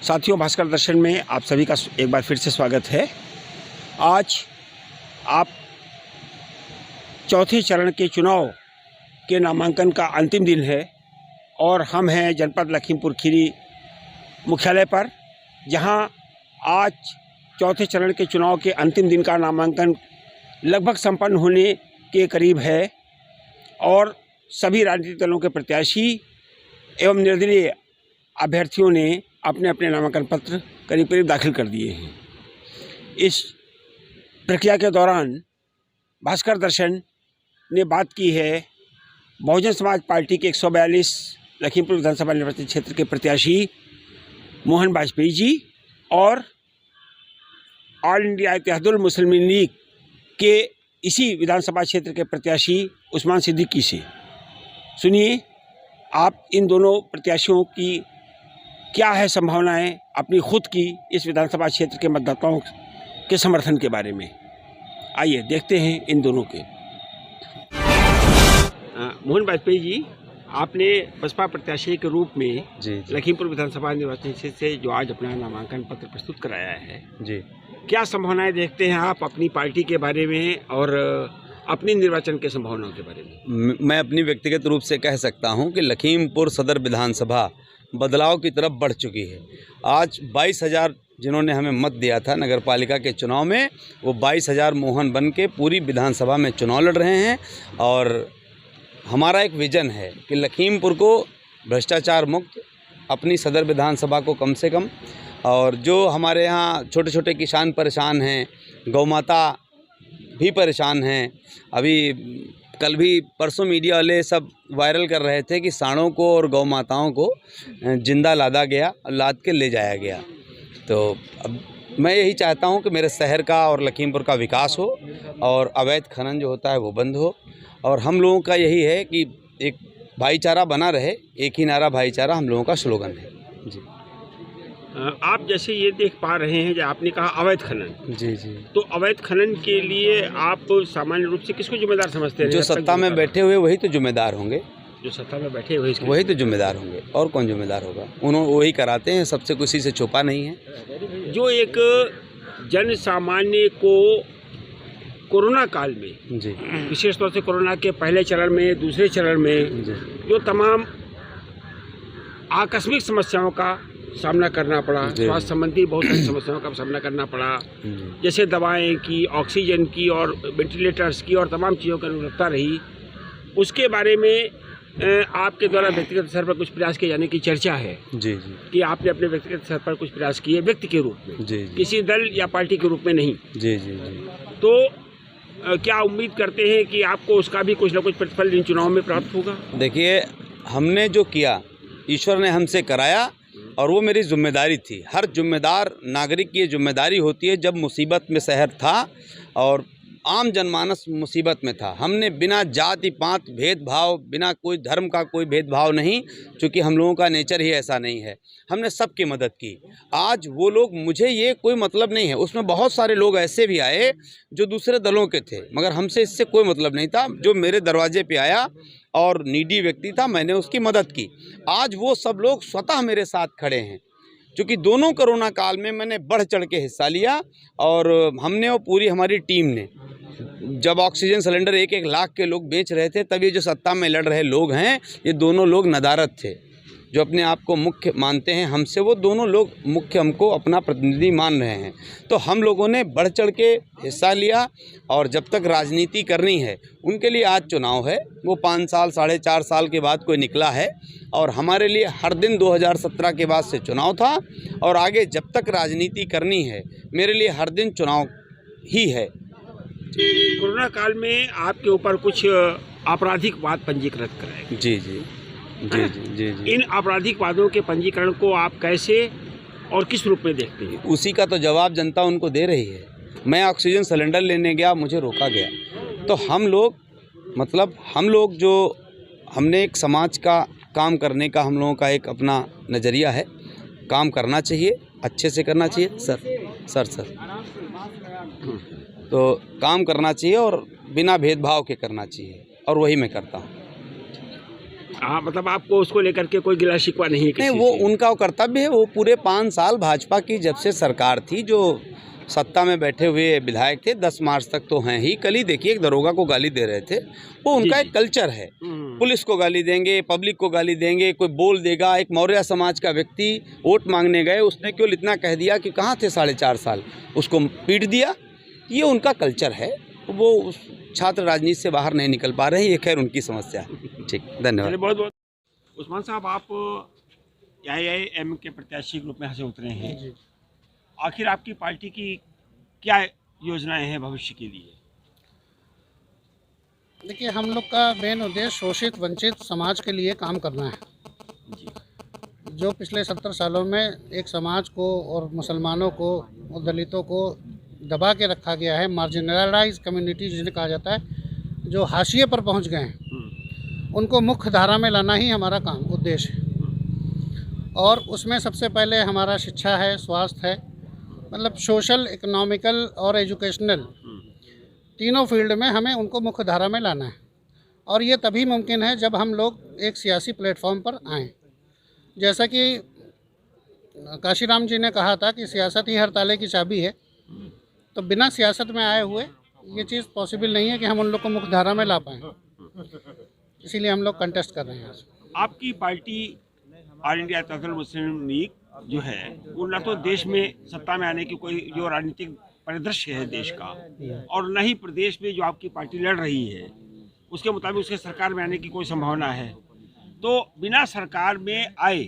साथियों, भास्कर दर्शन में आप सभी का एक बार फिर से स्वागत है। आज आप चौथे चरण के चुनाव के नामांकन का अंतिम दिन है और हम हैं जनपद लखीमपुर खीरी मुख्यालय पर, जहां आज चौथे चरण के चुनाव के अंतिम दिन का नामांकन लगभग संपन्न होने के करीब है और सभी राजनीतिक दलों के प्रत्याशी एवं निर्दलीय अभ्यर्थियों ने अपने अपने नामांकन पत्र करीब करीब दाखिल कर दिए हैं। इस प्रक्रिया के दौरान भास्कर दर्शन ने बात की है बहुजन समाज पार्टी के 142 लखीमपुर विधानसभा निर्वाचन क्षेत्र के प्रत्याशी मोहन वाजपेयी जी और all India Ittehadul Muslimeen league के इसी विधानसभा क्षेत्र के प्रत्याशी उस्मान सिद्दीकी से। सुनिए आप इन दोनों प्रत्याशियों की क्या है संभावनाएं अपनी खुद की इस विधानसभा क्षेत्र के मतदाताओं के समर्थन के बारे में। आइए देखते हैं इन दोनों के। मोहन वाजपेयी जी, आपने बसपा प्रत्याशी के रूप में लखीमपुर विधानसभा निर्वाचन क्षेत्र से जो आज अपना नामांकन पत्र प्रस्तुत कराया है जी, क्या संभावनाएं देखते हैं आप अपनी पार्टी के बारे में और अपनी निर्वाचन के संभावनाओं के बारे में? मैं अपनी व्यक्तिगत रूप से कह सकता हूं कि लखीमपुर सदर विधानसभा बदलाव की तरफ बढ़ चुकी है। आज 22,000 जिन्होंने हमें मत दिया था नगर पालिका के चुनाव में, वो 22,000 मोहन बन के पूरी विधानसभा में चुनाव लड़ रहे हैं और हमारा एक विज़न है कि लखीमपुर को भ्रष्टाचार मुक्त, अपनी सदर विधानसभा को कम से कम, और जो हमारे यहाँ छोटे छोटे किसान परेशान हैं, गौ माता भी परेशान हैं। अभी कल भी परसों मीडिया वाले सब वायरल कर रहे थे कि सांडों को और गौ माताओं को जिंदा लादा गया, लाद के ले जाया गया। तो अब मैं यही चाहता हूं कि मेरे शहर का और लखीमपुर का विकास हो और अवैध खनन जो होता है वो बंद हो। और हम लोगों का यही है कि एक भाईचारा बना रहे, एक ही नारा भाईचारा हम लोगों का स्लोगन है जी। आप जैसे ये देख पा रहे हैं, जो आपने कहा अवैध खनन, जी जी, तो अवैध खनन के लिए आप सामान्य रूप से किसको जिम्मेदार समझते हैं? जो सत्ता में बैठे हुए वही तो जिम्मेदार होंगे। जो सत्ता में बैठे हुए वही तो जिम्मेदार होंगे, और कौन जिम्मेदार होगा? उन्होंने वही कराते हैं, सबसे किसी से छुपा नहीं है। जो एक जन सामान्य को कोरोना काल में जी, विशेष तौर से कोरोना के पहले चरण में, दूसरे चरण में जो तमाम आकस्मिक समस्याओं का सामना करना पड़ा, स्वास्थ्य संबंधी बहुत सारी समस्याओं का सामना करना पड़ा, जैसे दवाएं की, ऑक्सीजन की और वेंटिलेटर्स की और तमाम चीज़ों की अनुपलब्धता रही, उसके बारे में आपके द्वारा व्यक्तिगत स्तर पर कुछ प्रयास किए जाने की चर्चा है जी जी, कि आपने अपने व्यक्तिगत स्तर पर कुछ प्रयास किए व्यक्ति के रूप में, जी जी, किसी दल या पार्टी के रूप में नहीं। जी जी जी। तो क्या उम्मीद करते हैं कि आपको उसका भी कुछ न कुछ प्रतिफल इन चुनाव में प्राप्त होगा? देखिए, हमने जो किया ईश्वर ने हमसे कराया और वो मेरी जिम्मेदारी थी। हर जिम्मेदार नागरिक की ये जिम्मेदारी होती है। जब मुसीबत में शहर था और आम जनमानस मुसीबत में था, हमने बिना जाति पात भेदभाव, बिना कोई धर्म का कोई भेदभाव नहीं, क्योंकि हम लोगों का नेचर ही ऐसा नहीं है, हमने सबकी मदद की। आज वो लोग, मुझे ये कोई मतलब नहीं है, उसमें बहुत सारे लोग ऐसे भी आए जो दूसरे दलों के थे, मगर हमसे इससे कोई मतलब नहीं था। जो मेरे दरवाजे पे आया और नीडी व्यक्ति था, मैंने उसकी मदद की। आज वो सब लोग स्वतः मेरे साथ खड़े हैं, क्योंकि दोनों कोरोना काल में मैंने बढ़ चढ़ के हिस्सा लिया और हमने और पूरी हमारी टीम ने, जब ऑक्सीजन सिलेंडर 1-1 लाख के लोग बेच रहे थे, तब ये जो सत्ता में लड़ रहे लोग हैं, ये दोनों लोग नदारत थे, जो अपने आप को मुख्य मानते हैं हमसे, वो दोनों लोग मुख्य हमको अपना प्रतिनिधि मान रहे हैं। तो हम लोगों ने बढ़ चढ़ के हिस्सा लिया और जब तक राजनीति करनी है उनके लिए आज चुनाव है। वो 5 साल 4.5 साल के बाद कोई निकला है और हमारे लिए हर दिन 2017 के बाद से चुनाव था और आगे जब तक राजनीति करनी है मेरे लिए हर दिन चुनाव ही है। कोरोना काल में आपके ऊपर कुछ आपराधिक वाद पंजीकृत कराए? जी जी जी जी जी जी। इन आपराधिक वादों के पंजीकरण को आप कैसे और किस रूप में देखते हैं? उसी का तो जवाब जनता उनको दे रही है। मैं ऑक्सीजन सिलेंडर लेने गया, मुझे रोका गया। तो हम लोग जो हमने एक समाज का काम करने का हम लोगों का एक अपना नज़रिया है, काम करना चाहिए, अच्छे से करना चाहिए। सर तो काम करना चाहिए और बिना भेदभाव के करना चाहिए, और वही मैं करता हूँ। हाँ, मतलब आपको उसको लेकर के कोई गिला शिकवा नहीं है नहीं, किसी वो से? उनका कर्तव्य है। वो पूरे 5 साल भाजपा की जब से सरकार थी, जो सत्ता में बैठे हुए विधायक थे, 10 मार्च तक तो हैं ही। कल ही देखिए एक दरोगा को गाली दे रहे थे। वो उनका एक कल्चर है, पुलिस को गाली देंगे, पब्लिक को गाली देंगे, कोई बोल देगा। एक मौर्य समाज का व्यक्ति वोट मांगने गए, उसने केवल इतना कह दिया कि कहाँ थे 4.5 साल, उसको पीट दिया। ये उनका कल्चर है। वो उस छात्र राजनीति से बाहर नहीं निकल पा रहे हैं। ये खैर उनकी समस्या है। ठीक, धन्यवाद। बहुत बहुत उस्मान साहब, आप AIM के प्रत्याशी के रूप में यहाँ से उतरे हैं। आखिर आपकी पार्टी की क्या योजनाएं हैं भविष्य के लिए? देखिए, हम लोग का मेन उद्देश्य शोषित वंचित समाज के लिए काम करना है। जो पिछले 70 सालों में एक समाज को और मुसलमानों को और दलितों को दबा के रखा गया है, मार्जिनलाइज कम्युनिटी जिन्हें कहा जाता है, जो हाशिए पर पहुंच गए हैं, उनको मुख्य धारा में लाना ही हमारा काम उद्देश्य है। और उसमें सबसे पहले हमारा शिक्षा है, स्वास्थ्य है, मतलब सोशल, इकोनॉमिकल और एजुकेशनल, तीनों फील्ड में हमें उनको मुख्य धारा में लाना है। और ये तभी मुमकिन है जब हम लोग एक सियासी प्लेटफॉर्म पर आएँ। जैसा कि काशीराम जी ने कहा था कि सियासत ही हर ताले की चाबी है, तो बिना सियासत में आए हुए ये चीज़ पॉसिबल नहीं है कि हम उन लोग को मुख्य धारा में ला पाएँ। इसीलिए हम लोग कंटेस्ट कर रहे हैं। आपकी पार्टी ऑल इंडिया तहरीक मुस्लिम लीग जो है, वो न तो देश में सत्ता में आने की कोई जो राजनीतिक परिदृश्य है देश का, और न ही प्रदेश में जो आपकी पार्टी लड़ रही है उसके मुताबिक उसके सरकार में आने की कोई संभावना है। तो बिना सरकार में आए,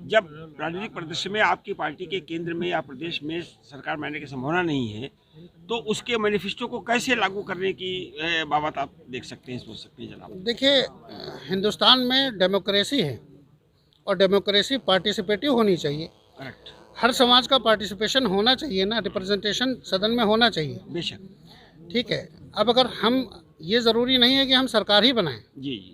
जब राजनीतिक परिदृश्य में आपकी पार्टी के केंद्र में या प्रदेश में सरकार में आने की संभावना नहीं है, तो उसके मैनिफेस्टो को कैसे लागू करने की बाबत आप देख सकते हैं, सोच सकते हैं जनाब? देखिए, हिंदुस्तान में डेमोक्रेसी है और डेमोक्रेसी पार्टिसिपेटिव होनी चाहिए। करेक्ट। हर समाज का पार्टिसिपेशन होना चाहिए ना, रिप्रेजेंटेशन सदन में होना चाहिए। बेशक। ठीक है। अब अगर हम, ये ज़रूरी नहीं है कि हम सरकार ही बनाएं। जी जी।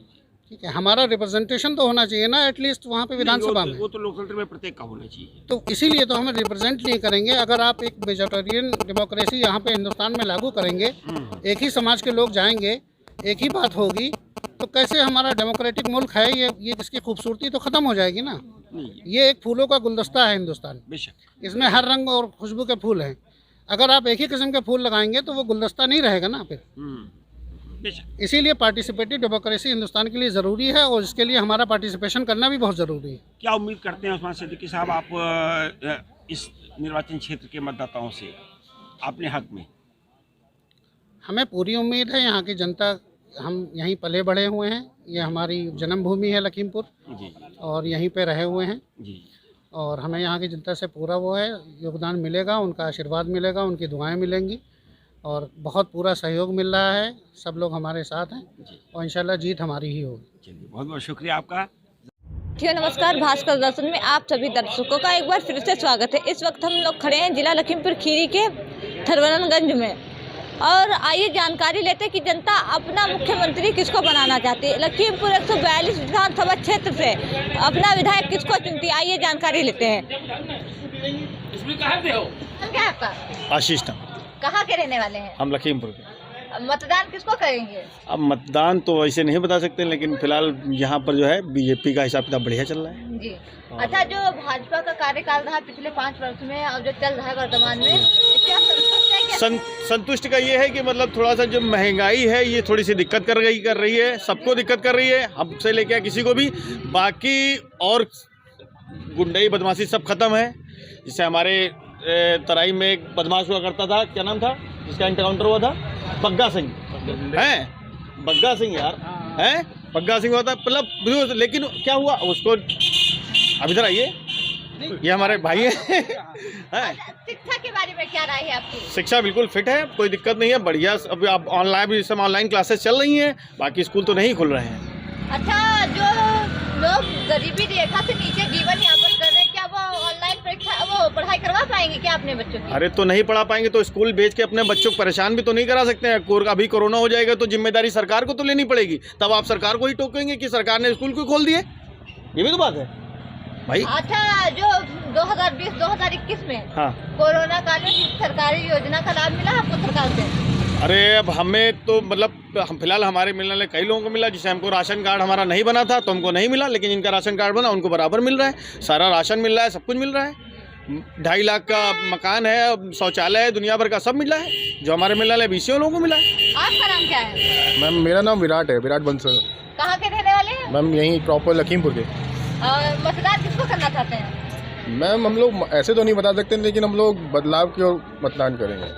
ठीक है, हमारा रिप्रेजेंटेशन तो होना चाहिए ना, एटलीस्ट वहाँ पे विधानसभा में। वो तो लोकतंत्र में प्रत्येक का होना चाहिए। तो इसीलिए तो हम रिप्रेजेंट नहीं करेंगे। अगर आप एक मेजोरिटेरियन डेमोक्रेसी यहाँ पे हिंदुस्तान में लागू करेंगे, एक ही समाज के लोग जाएंगे, एक ही बात होगी, तो कैसे हमारा डेमोक्रेटिक मुल्क है ये इसकी खूबसूरती तो ख़त्म हो जाएगी ना। ये एक फूलों का गुलदस्ता है हिंदुस्तान। बेशक। इसमें हर रंग और खुशबू के फूल हैं। अगर आप एक ही किस्म के फूल लगाएंगे तो वो गुलदस्ता नहीं रहेगा ना फिर। बेशक। इसीलिए पार्टिसिपेटिव डेमोक्रेसी हिंदुस्तान के लिए ज़रूरी है और इसके लिए हमारा पार्टिसिपेशन करना भी बहुत ज़रूरी है। क्या उम्मीद करते हैं उस्मान सिद्दीकी साहब आप इस निर्वाचन क्षेत्र के मतदाताओं से अपने हक में? हमें पूरी उम्मीद है। यहाँ की जनता, हम यहीं पले बढ़े हुए हैं, ये हमारी जन्मभूमि है लखीमपुर, जी और यहीं पे रहे हुए हैं, जी। और हमें यहाँ की जनता से पूरा वो है योगदान मिलेगा, उनका आशीर्वाद मिलेगा, उनकी दुआएं मिलेंगी, और बहुत पूरा सहयोग मिल रहा है। सब लोग हमारे साथ हैं और इंशाल्लाह जीत हमारी ही होगी। चलिए, बहुत बहुत शुक्रिया आपका। जी नमस्कार, भास्कर दर्शन में आप सभी दर्शकों का एक बार फिर से स्वागत है। इस वक्त हम लोग खड़े हैं जिला लखीमपुर खीरी के थरवरनगंज में, और आइए जानकारी लेते हैं कि जनता अपना मुख्यमंत्री किसको बनाना चाहती है। लखीमपुर 142 विधानसभा क्षेत्र से अपना विधायक किसको चुनती है, आइए जानकारी लेते हैं। क्या आपका? आशीष था। कहाँ के रहने वाले हैं? हम लखीमपुर के। मतदान किसको करेंगे? अब मतदान तो वैसे नहीं बता सकते, लेकिन फिलहाल यहाँ पर जो है बीजेपी का हिसाब किताब बढ़िया चल रहा है जी। अच्छा, जो भाजपा का कार्यकाल रहा पिछले 5 वर्ष में और जो चल रहा है वर्तमान में, इससे आप संतुष्ट हैं क्या? संतुष्ट का ये है कि मतलब थोड़ा सा जो महंगाई है ये थोड़ी सी दिक्कत कर रही है, सबको दिक्कत कर रही है, हमसे लेके किसी को भी। बाकी और गुंडई बदमाशी सब खत्म है। जैसे हमारे तराई में एक बदमाश हुआ करता था, क्या नाम था जिसका एनकाउंटर हुआ था? बग्गा सिंह हैं, बग्गा सिंह यार हैं, बग्गा सिंह हुआ था मतलब। लेकिन क्या हुआ उसको, अब इधर आइए, ये हमारे भाई हैं। शिक्षा के बारे में क्या राय है आपकी? शिक्षा बिल्कुल फिट है, कोई दिक्कत नहीं है, बढ़िया। अभी आप ऑनलाइन क्लासेस चल रही हैं, बाकी स्कूल तो नहीं खुल रहे हैं। अच्छा, जो लोग गरीबी रेखा से नीचे जीवन यापन कर रहे हैं, क्या वो ऑनलाइन पढ़ाई करवा पाएंगे क्या अपने बच्चों की? अरे तो नहीं पढ़ा पाएंगे तो स्कूल भेज के अपने बच्चों को परेशान भी तो नहीं करा सकते हैं। अभी कोरोना हो जाएगा तो जिम्मेदारी सरकार को तो लेनी पड़ेगी, तब आप सरकार को ही टोकेंगे कि सरकार ने स्कूल क्यों खोल दिए। ये भी तो बात है भाई। अच्छा, जो 2020-2021 में हाँ, कोरोना काल में सरकारी योजना का लाभ मिला आपको सरकार से? अरे अब हमें तो मतलब हम फिलहाल हमारे मिलने वाले कई लोगों को मिला, जिसे हमको राशन कार्ड हमारा नहीं बना था तो हमको नहीं मिला, लेकिन जिनका राशन कार्ड बना उनको बराबर मिल रहा है, सारा राशन मिल रहा है, सब कुछ मिल रहा है। 2.5 लाख का मकान है, शौचालय है, दुनिया भर का सब मिला है, जो हमारे मिलने वाले बीसी लोगों को मिला है। आपका नाम क्या है? मैम मेरा नाम विराट है, विराट बंसल। कहाँ के रहने वाले हैं? मैम यहीं प्रॉपर लखीमपुर के। मतदान किसको करना चाहते हैं? मैम हम लोग ऐसे तो नहीं बता सकते, लेकिन हम लोग बदलाव की ओर मतदान करेंगे।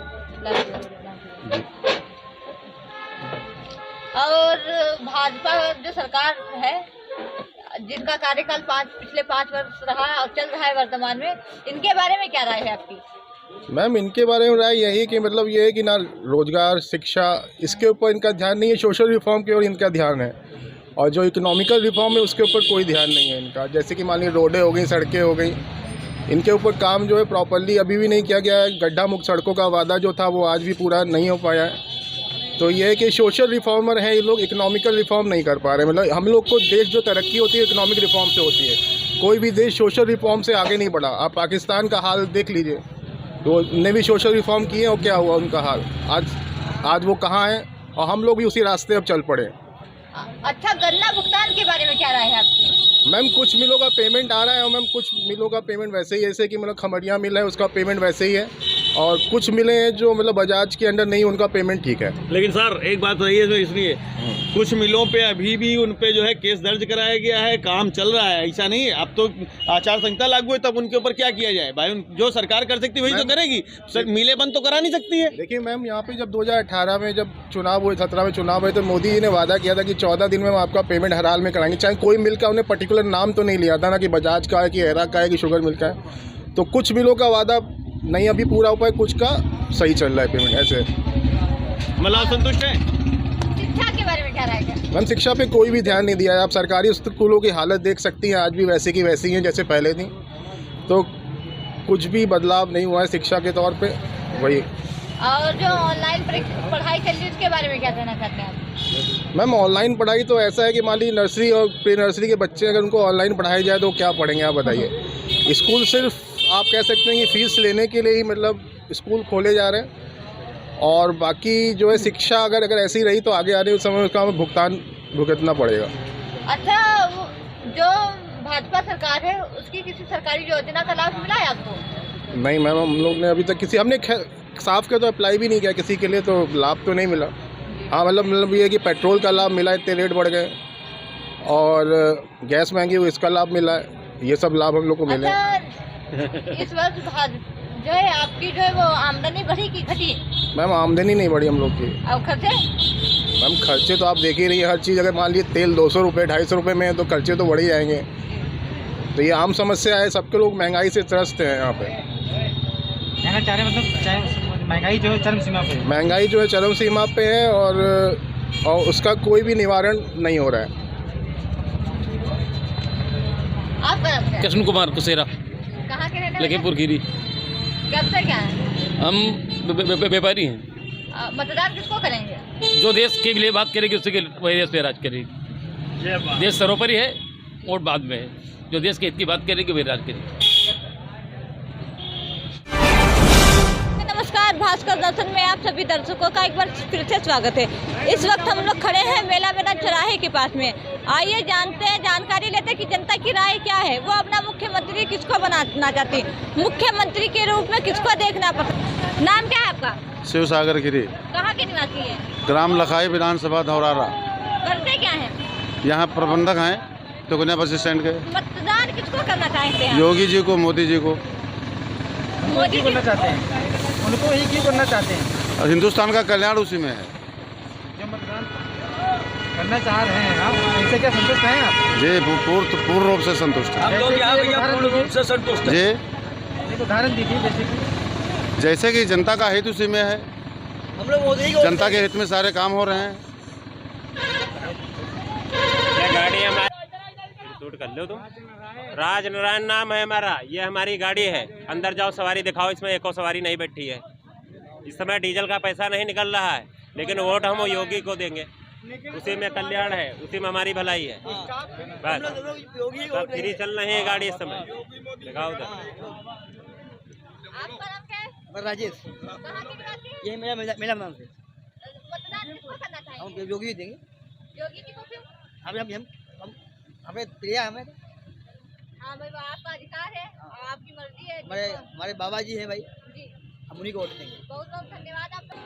और भाजपा जो सरकार है, जिनका कार्यकाल पिछले 5 वर्ष रहा और चल रहा है वर्तमान में, इनके बारे में क्या राय है आपकी? मैम इनके बारे में राय यही कि मतलब ये है कि ना रोजगार, शिक्षा, इसके ऊपर इनका ध्यान नहीं है। सोशल रिफॉर्म की ओर इनका ध्यान है, और जो इकोनॉमिकल रिफॉर्म है उसके ऊपर कोई ध्यान नहीं है इनका। जैसे कि मान लीजिए रोडें हो गई, सड़कें हो गई, इनके ऊपर काम जो है प्रॉपरली अभी भी नहीं किया गया है। गड्ढा मुक्त सड़कों का वादा जो था वो आज भी पूरा नहीं हो पाया है। तो ये है कि सोशल रिफॉर्मर हैं ये लोग, इकोनॉमिकल रिफॉर्म नहीं कर पा रहे। मतलब हम लोग को देश जो तरक्की होती है इकोनॉमिक रिफॉर्म से होती है, कोई भी देश सोशल रिफॉर्म से आगे नहीं बढ़ा। आप पाकिस्तान का हाल देख लीजिए, तो उनने भी सोशल रिफॉर्म किए और क्या हुआ उनका हाल, आज वो कहाँ हैं, और हम लोग भी उसी रास्ते अब चल पड़े। अच्छा, गन्ना भुगतान के बारे में क्या राय है आपकी? मैम कुछ मिलों का पेमेंट आ रहा है, और मैम कुछ मिलों का पेमेंट वैसे ही, जैसे कि मतलब खमरिया मिल है उसका पेमेंट वैसे ही है, और कुछ मिले हैं जो मतलब बजाज के अंडर नहीं, उनका पेमेंट ठीक है। लेकिन सर एक बात रही है इसलिए कुछ मिलों पे अभी भी उन पे जो है केस दर्ज कराया गया है, काम चल रहा है, ऐसा नहीं है। अब तो आचार संहिता लागू है, तब उनके ऊपर क्या किया जाए भाई? जो सरकार कर सकती है वही तो करेगी, मिलें बंद तो करा नहीं सकती है। देखिए मैम, यहाँ पे जब 2018 में जब चुनाव हुए, 17 में चुनाव हुए, तो मोदी जी ने वादा किया था कि 14 दिन में हम आपका पेमेंट हर हाल में कराएंगे। चाहे कोई मिल का उन्हें पर्टिकुलर नाम तो नहीं लिया था ना, कि बजाज का है, कि एरा का है, कि शुगर मिल का है। तो कुछ मिलों का वादा नहीं अभी पूरा हो पाया, कुछ का सही चल रहा है पेमेंट ऐसे। मतलब संतुष्ट है। शिक्षा के बारे में क्या राय है? मैम शिक्षा पे कोई भी ध्यान नहीं दिया है। आप सरकारी स्कूलों की हालत देख सकती हैं, आज भी वैसे की वैसी हैं जैसे पहले थी। तो कुछ भी बदलाव नहीं हुआ है शिक्षा के तौर पे, वही। और जो ऑनलाइन पढ़ाई चल रही है उसके बारे में क्या कहना चाहते हैं आप? मैम ऑनलाइन पढ़ाई तो ऐसा है कि मान लीजिए नर्सरी और प्री नर्सरी के बच्चे अगर उनको ऑनलाइन पढ़ाई जाए तो क्या पढ़ेंगे आप बताइए। स्कूल सिर्फ आप कह सकते हैं कि फ़ीस लेने के लिए ही मतलब स्कूल खोले जा रहे हैं, और बाकी जो है शिक्षा अगर ऐसी रही तो आगे आने समय उसका हमें भुगतान भुगतना पड़ेगा। अच्छा, जो भाजपा सरकार है उसकी किसी सरकारी योजना का लाभ मिला है आपको? नहीं मैम, हम लोग ने अभी तक हमने साफ कर तो अप्लाई भी नहीं किया किसी के लिए, तो लाभ तो नहीं मिला। हाँ मतलब ये है कि पेट्रोल का लाभ मिला, इतने रेट बढ़ गए, और गैस महंगी हुई इसका लाभ मिला है, ये सब लाभ हम लोग को मिले। इस वर्ष जो है आपकी जो है वो आमदनी बढ़ी कि घटी? मैम आमदनी नहीं बढ़ी हम लोग की। और खर्चे? मैम खर्चे तो आप देख ही रही है, हर चीज़ अगर मान लीजिए तेल 200 रुपये 250 रुपये में है तो खर्चे तो बढ़ ही जाएंगे। तो ये आम समस्या है, सबके लोग महंगाई से त्रस्त हैं यहाँ पे। कहना चाह रहे मतलब महंगाई जो है चरम सीमा पे है। महंगाई जो है चरम सीमा पे है, और उसका कोई भी निवारण नहीं हो रहा है। आप कृष्ण कुमार कुसेरा, कहाँ के रहने वाले? लखीमपुर खीरी। कब से क्या है? हम व्यापारी हैं। मतदान किसको करेंगे? जो देश के लिए बात करेगी उसके वही देश पे राज करेगी। देश सर्वोपरि है, वोट बाद में है। जो देश के हित की बात करेगी वही राज करेगी। नमस्कार, भास्कर दर्शन में आप सभी दर्शकों का एक बार फिर से स्वागत है। इस वक्त हम लोग खड़े हैं मेला मैदान चौराहे के पास में। आइए जानते हैं, जानकारी लेते हैं कि जनता की राय क्या है, वो अपना मुख्यमंत्री किसको बनाना चाहती है, मुख्यमंत्री के रूप में किसको देखना पसंद। नाम क्या है आपका? शिव सागर गिरी, कहाँ के निवासी है? ग्राम लखाई, विधानसभा धौरारा। करते क्या है? यहाँ प्रबंधक हैं तुगनिया बस स्टैंड के। मतदान किसको करना चाहते हैं? योगी जी को, मोदी जी को। मोदी करना चाहते हैं, उनको ही क्यों करना चाहते हैं? और हिंदुस्तान का कल्याण उसी में है। जो मतदान करना चाह रहे हैं आप, इससे क्या संतुष्ट हैं आप? जी पूर्ण रूप से संतुष्ट है। पूर्ण रूप से संतुष्ट जी, एक उदाहरण दीजिए। जैसे कि जनता का हित उसी में है, हम लोग मोदी को जनता के हित में सारे काम हो रहे हैं। गाड़ी हमारी शूट कर लो तुम। राज नारायण नाम है हमारा, ये हमारी गाड़ी है। अंदर जाओ, सवारी दिखाओ, इसमें एको सवारी नहीं बैठी है। इस समय डीजल का पैसा नहीं निकल रहा है, लेकिन वोट हम योगी को देंगे। उसी में कल्याण है, उसी में हमारी भलाई है। बस सब फ्री चल रही है गाड़ी इस समय। दिखाओ उधर। आपका नाम क्या है? राजेश, कहाँ के निवासी हैं? ये मेरा नाम से। मतदान किसको करना चाहेंगे? हम योगी देंगे। योगी जी को क्यों? हमें प्रिय हमें हाँ भाई, वो आपका अधिकार है, आपकी मर्जी है। हमारे बाबा जी है भाई, जी, हम उन्हीं को वोट देंगे। बहुत बहुत धन्यवाद आपका।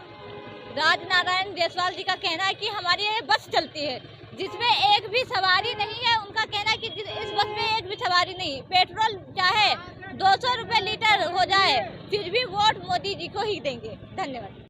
राजनारायण जायसवाल जी का कहना है कि हमारी ये बस चलती है जिसमें एक भी सवारी नहीं है। उनका कहना है कि इस बस में एक भी सवारी नहीं, पेट्रोल चाहे 200 रुपये लीटर हो जाए फिर भी वोट मोदी जी को ही देंगे। धन्यवाद।